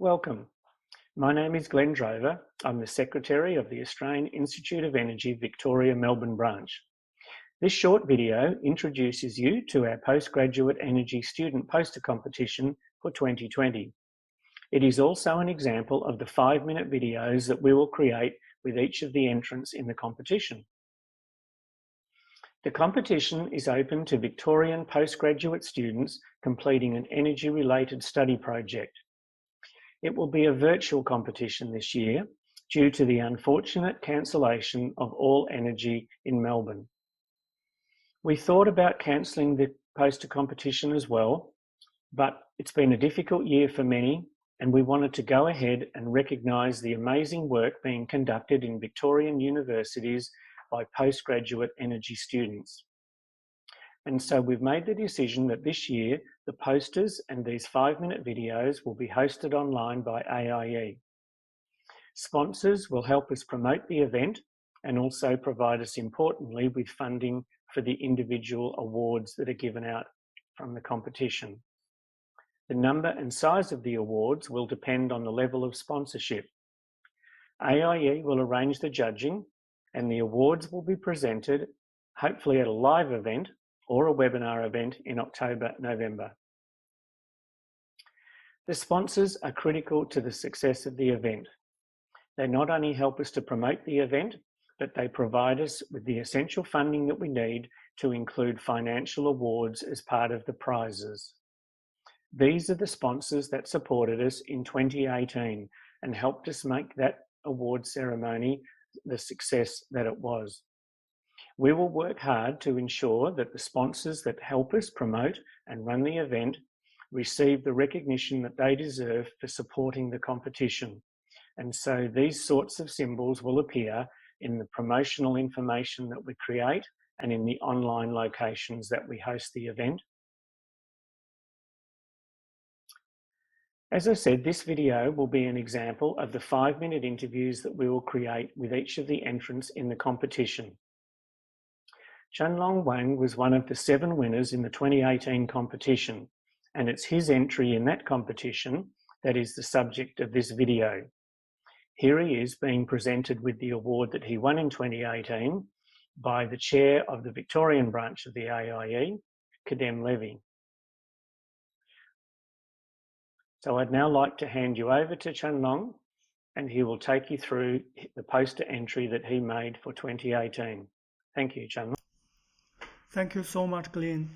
Welcome. My name is Glenn Drover. I'm the Secretary of the Australian Institute of Energy Victoria Melbourne branch. This short video introduces you to our Postgraduate Energy Student Poster Competition for 2020. It is also an example of the 5-minute videos that we will create with each of the entrants in the competition. The competition is open to Victorian postgraduate students completing an energy-related study project. It will be a virtual competition this year due to the unfortunate cancellation of all energy in Melbourne. We thought about cancelling the poster competition as well, but it's been a difficult year for many, and we wanted to go ahead and recognise the amazing work being conducted in Victorian universities by postgraduate energy students. And so we've made the decision that this year, the posters and these 5-minute videos will be hosted online by AIE. Sponsors will help us promote the event and also provide us, importantly, with funding for the individual awards that are given out from the competition. The number and size of the awards will depend on the level of sponsorship. AIE will arrange the judging, and the awards will be presented, hopefully at a live event or a webinar event in October, November. The sponsors are critical to the success of the event. They not only help us to promote the event, but they provide us with the essential funding that we need to include financial awards as part of the prizes. These are the sponsors that supported us in 2018 and helped us make that award ceremony the success that it was. We will work hard to ensure that the sponsors that help us promote and run the event receive the recognition that they deserve for supporting the competition. And so these sorts of symbols will appear in the promotional information that we create and in the online locations that we host the event. As I said, this video will be an example of the 5-minute interviews that we will create with each of the entrants in the competition. Chunlong Wang was one of the 7 winners in the 2018 competition, and it's his entry in that competition that is the subject of this video. Here he is being presented with the award that he won in 2018 by the chair of the Victorian branch of the AIE, Kadem Levy. So I'd now like to hand you over to Chunlong, and he will take you through the poster entry that he made for 2018. Thank you, Chunlong. Thank you so much, Glenn.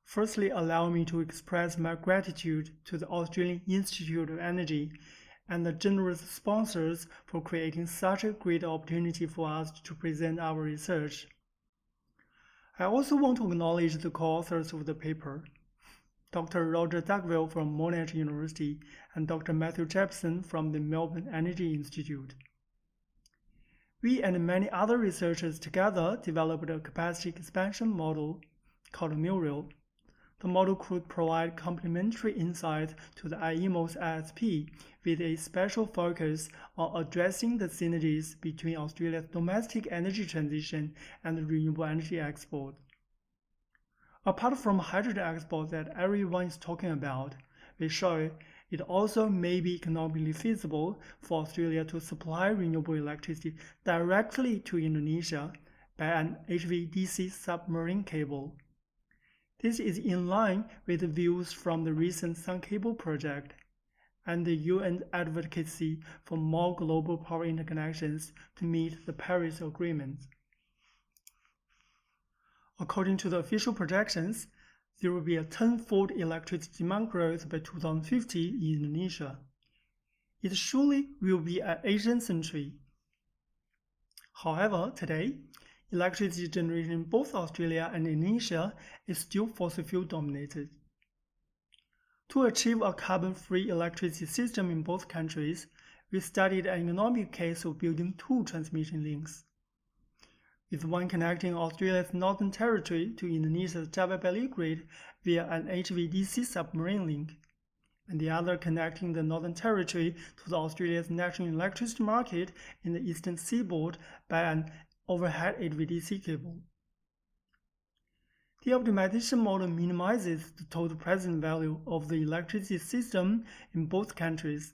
Firstly, allow me to express my gratitude to the Australian Institute of Energy and the generous sponsors for creating such a great opportunity for us to present our research. I also want to acknowledge the co-authors of the paper, Dr. Roger Dugville from Monash University and Dr. Matthew Jepson from the Melbourne Energy Institute. We and many other researchers together developed a capacity expansion model called Muriel. The model could provide complementary insight to the IEMO's ISP with a special focus on addressing the synergies between Australia's domestic energy transition and renewable energy export. Apart from hydrogen export that everyone is talking about, we show it also may be economically feasible for Australia to supply renewable electricity directly to Indonesia by an HVDC submarine cable. This is in line with the views from the recent Sun Cable project and the UN advocacy for more global power interconnections to meet the Paris Agreement. According to the official projections, there will be a 10-fold electricity demand growth by 2050 in Indonesia. It surely will be an Asian century. However, today, electricity generation in both Australia and Indonesia is still fossil fuel dominated. To achieve a carbon-free electricity system in both countries, we studied an economic case of building 2 transmission links, with one connecting Australia's Northern Territory to Indonesia's Java Valley grid via an HVDC submarine link, and the other connecting the Northern Territory to the Australia's national electricity market in the eastern seaboard by an overhead HVDC cable. The optimization model minimizes the total present value of the electricity system in both countries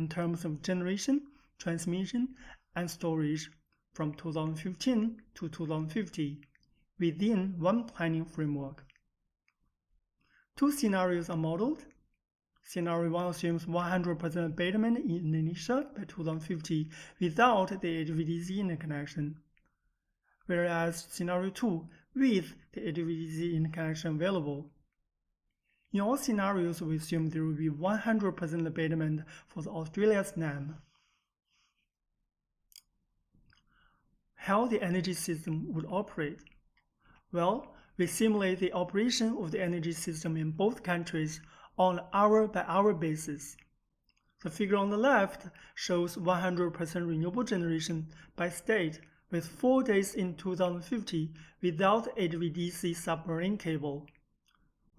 in terms of generation, transmission, and storage from 2015 to 2050 within one planning framework. Two scenarios are modeled. Scenario 1 assumes 100% abatement in Indonesia by 2050 without the HVDC interconnection, whereas Scenario 2 with the HVDC interconnection available. In all scenarios, we assume there will be 100% abatement for the Australia's NAM. How the energy system would operate? Well, we simulate the operation of the energy system in both countries on an hour-by-hour basis. The figure on the left shows 100% renewable generation by state with 4 days in 2050 without HVDC submarine cable.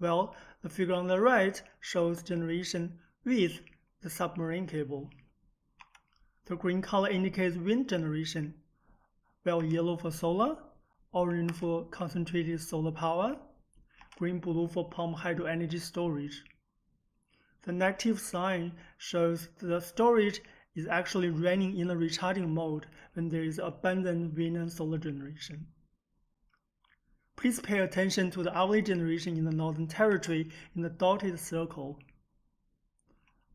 Well, the figure on the right shows generation with the submarine cable. The green color indicates wind generation, while yellow for solar, orange for concentrated solar power, green-blue for pumped hydro energy storage. The negative sign shows the storage is actually running in a recharging mode when there is abundant wind and solar generation. Please pay attention to the hourly generation in the Northern Territory in the dotted circle.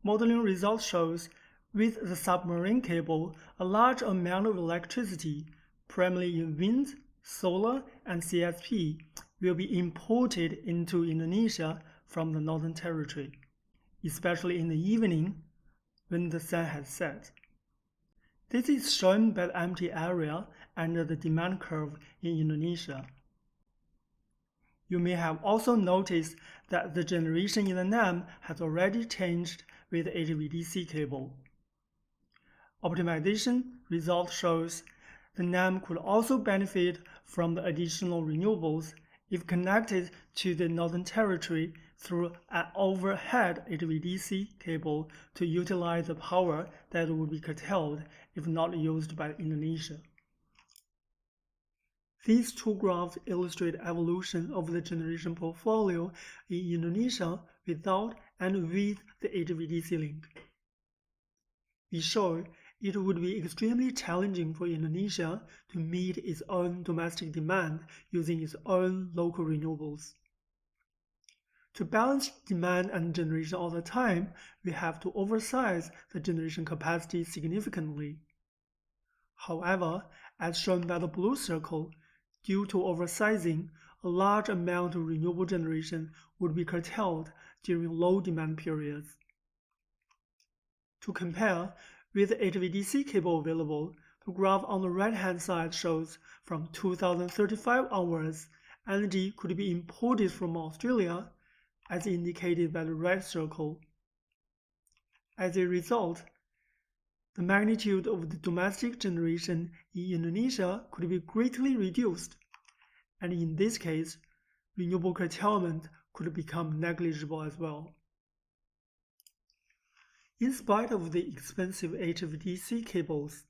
Modeling results shows, with the submarine cable, a large amount of electricity, primarily in wind, solar, and CSP, will be imported into Indonesia from the Northern Territory, especially in the evening when the sun has set. This is shown by the empty area under the demand curve in Indonesia. You may have also noticed that the generation in the NAM has already changed with the HVDC cable. Optimization result shows the NAM could also benefit from the additional renewables if connected to the Northern Territory through an overhead HVDC cable to utilize the power that would be curtailed if not used by Indonesia. These two graphs illustrate evolution of the generation portfolio in Indonesia without and with the HVDC link. We show it would be extremely challenging for Indonesia to meet its own domestic demand using its own local renewables. To balance demand and generation all the time, we have to oversize the generation capacity significantly. However, as shown by the blue circle, due to oversizing, a large amount of renewable generation would be curtailed during low demand periods. To compare, with the HVDC cable available, the graph on the right-hand side shows from 2035 onwards, energy could be imported from Australia, as indicated by the red circle. As a result, the magnitude of the domestic generation in Indonesia could be greatly reduced, and in this case, renewable curtailment could become negligible as well. In spite of the expensive HVDC cables,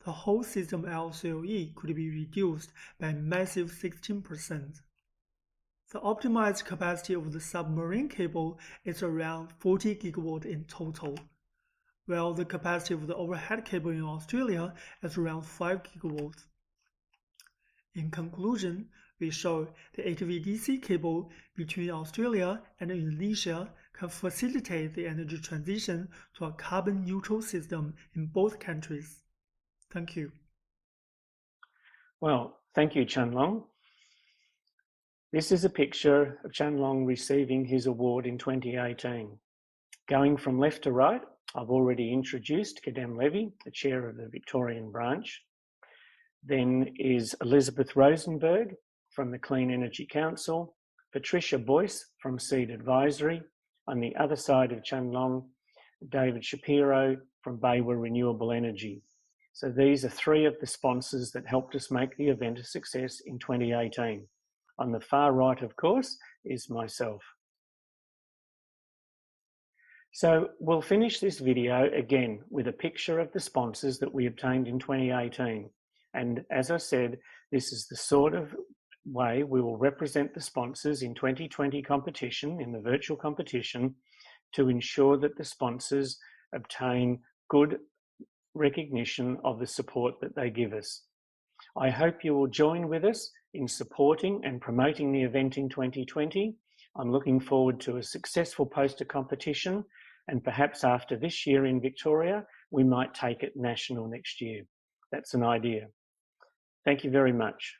the whole system LCOE could be reduced by a massive 16%. The optimized capacity of the submarine cable is around 40 GW in total, while the capacity of the overhead cable in Australia is around 5 GW. In conclusion, we show the HVDC cable between Australia and Indonesia can facilitate the energy transition to a carbon-neutral system in both countries. Thank you. Well, thank you, Chanlong. This is a picture of Chanlong receiving his award in 2018. Going from left to right, I've already introduced Kadem Levy, the chair of the Victorian branch. Then is Elizabeth Rosenberg from the Clean Energy Council, Patricia Boyce from Seed Advisory, on the other side of Chanlong, David Shapiro from Baywa Renewable Energy. So these are three of the sponsors that helped us make the event a success in 2018. On the far right, of course, is myself. So we'll finish this video again with a picture of the sponsors that we obtained in 2018. And as I said, this is the sort of way we will represent the sponsors in 2020 competition, in the virtual competition, to ensure that the sponsors obtain good recognition of the support that they give us. I hope you will join with us in supporting and promoting the event in 2020. I'm looking forward to a successful poster competition, and perhaps after this year in Victoria, we might take it national next year. That's an idea. Thank you very much.